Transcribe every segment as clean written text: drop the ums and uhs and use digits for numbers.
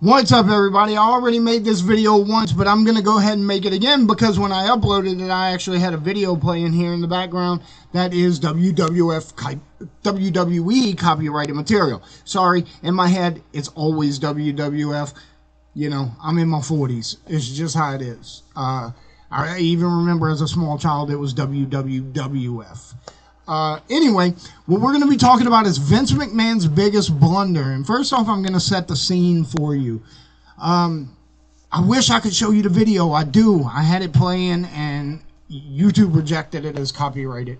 What's up, everybody? I already made this video once, but I'm going to go ahead and make it again because when I uploaded it, I actually had a video playing here in the background that is WWE copyrighted material. Sorry, in my head, it's always WWF. You know, I'm in my 40s. It's just how it is. I even remember as a small child, it was WWF. Anyway, what we're going to be talking about is Vince McMahon's biggest blunder. And first off, I'm going to set the scene for you. I wish I could show you the video. I do. I had it playing and YouTube rejected it as copyrighted.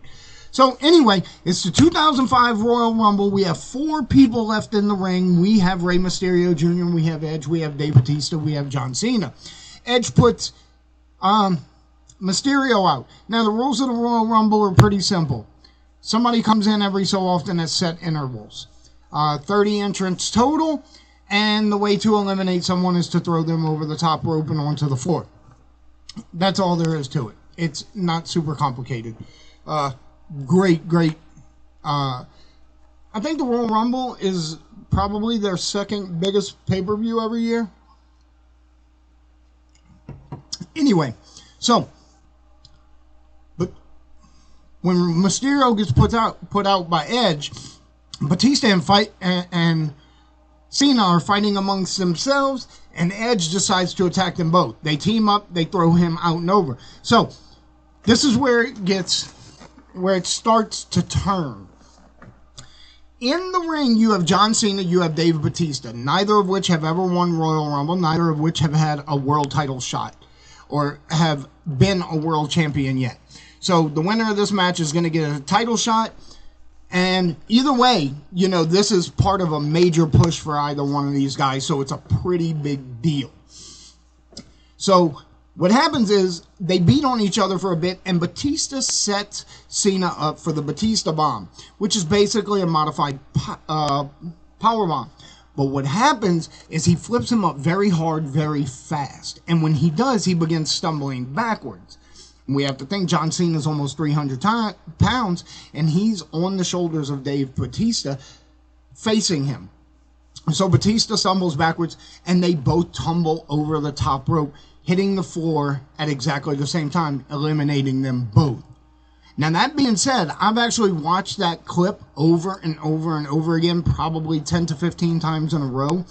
So anyway, it's the 2005 Royal Rumble. We have 4 people left in the ring. We have Rey Mysterio Jr., we have Edge, we have Dave Bautista, we have John Cena. Edge puts Mysterio out. Now, the rules of the Royal Rumble are pretty simple. Somebody comes in every so often at set intervals. 30 entrants total, and the way to eliminate someone is to throw them over the top rope and onto the floor. That's all there is to it. It's not super complicated. Great. I think the Royal Rumble is probably their second biggest pay-per-view every year. Anyway, so when Mysterio gets put out by Edge, Batista and Cena are fighting amongst themselves, and Edge decides to attack them both. They team up, they throw him out and over. So this is where it starts to turn. In the ring, you have John Cena, you have Dave Bautista, neither of which have ever won Royal Rumble, neither of which have had a world title shot or have been a world champion yet. So the winner of this match is going to get a title shot. And either way, you know, this is part of a major push for either one of these guys. So it's a pretty big deal. So what happens is they beat on each other for a bit. And Batista sets Cena up for the Batista Bomb, which is basically a modified power bomb. But what happens is he flips him up very hard, very fast. And when he does, he begins stumbling backwards. We have to think John Cena is almost 300 pounds, and he's on the shoulders of Dave Bautista, facing him. So Batista stumbles backwards, and they both tumble over the top rope, hitting the floor at exactly the same time, eliminating them both. Now, that being said, I've actually watched that clip over and over and over again, probably 10 to 15 times in a row,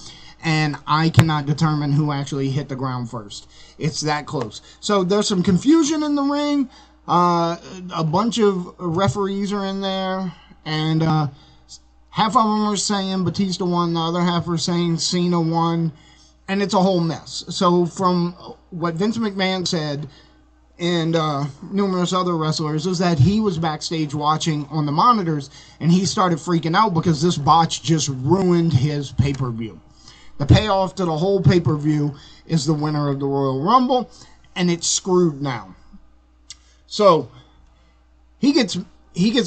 and I cannot determine who actually hit the ground first. It's that close. So there's some confusion in the ring. A bunch of referees are in there, and half of them are saying Batista won, the other half are saying Cena won, and it's a whole mess. So from what Vince McMahon said and numerous other wrestlers is that he was backstage watching on the monitors, and he started freaking out because this botch just ruined his pay-per-view. The payoff to the whole pay-per-view is the winner of the Royal Rumble, and it's screwed now. So he gets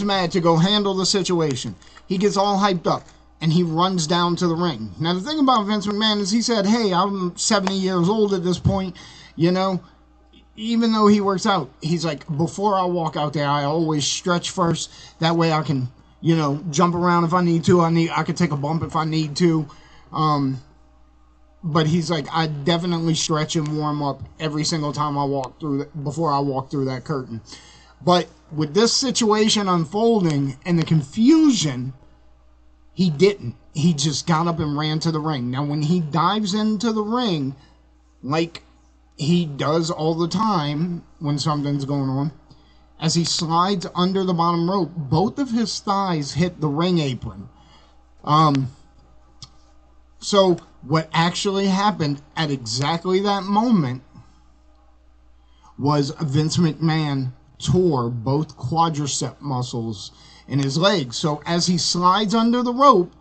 mad to go handle the situation. He gets all hyped up, and he runs down to the ring. Now, the thing about Vince McMahon is he said, hey, I'm 70 years old at this point, you know. Even though he works out, he's like, before I walk out there, I always stretch first. That way I can, you know, jump around if I need to. I can take a bump if I need to. But he's like, I definitely stretch and warm up every single time I walk through, before I walk through that curtain. But with this situation unfolding and the confusion, he didn't. He just got up and ran to the ring. Now, when he dives into the ring, like he does all the time when something's going on, as he slides under the bottom rope, both of his thighs hit the ring apron. So what actually happened at exactly that moment was Vince McMahon tore both quadricep muscles in his legs. So as he slides under the rope,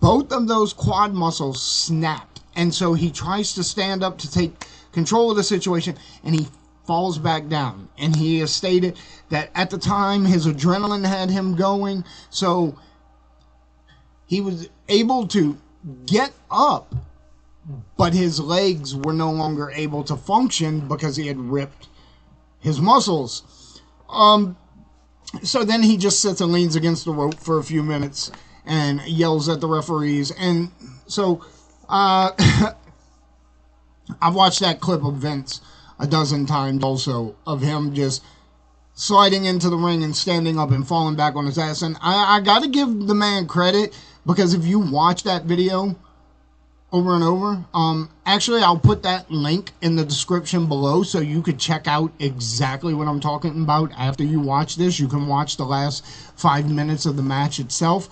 both of those quad muscles snapped. And so he tries to stand up to take control of the situation, and he falls back down. And he has stated that at the time his adrenaline had him going, so he was able to get up, but his legs were no longer able to function because he had ripped his muscles. So then he just sits and leans against the rope for a few minutes and yells at the referees. And so Uh, I've watched that clip of Vince a dozen times also, of him just sliding into the ring and standing up and falling back on his ass. And I got to give the man credit, because if you watch that video over and over, actually I'll put that link in the description below so you could check out exactly what I'm talking about after you watch this. You can watch the last 5 minutes of the match itself.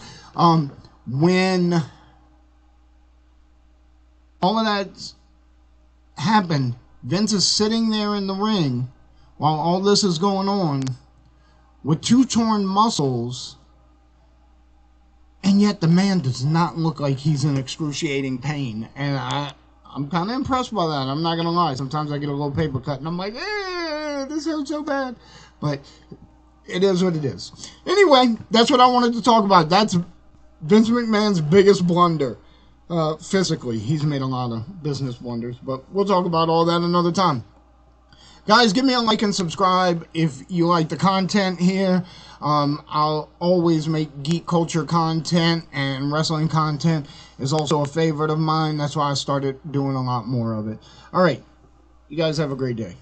When all of that happened, Vince is sitting there in the ring while all this is going on with 2 torn muscles, and yet the man does not look like he's in excruciating pain. And I'm kind of impressed by that. I'm not going to lie. Sometimes I get a little paper cut and I'm like, this hurts so bad. But it is what it is. Anyway, that's what I wanted to talk about. That's Vince McMahon's biggest blunder. Physically, he's made a lot of business blunders, but we'll talk about all that another time. Guys, give me a like and subscribe if you like the content here. I'll always make geek culture content, and wrestling content is also a favorite of mine. That's why I started doing a lot more of it. All right, you guys have a great day.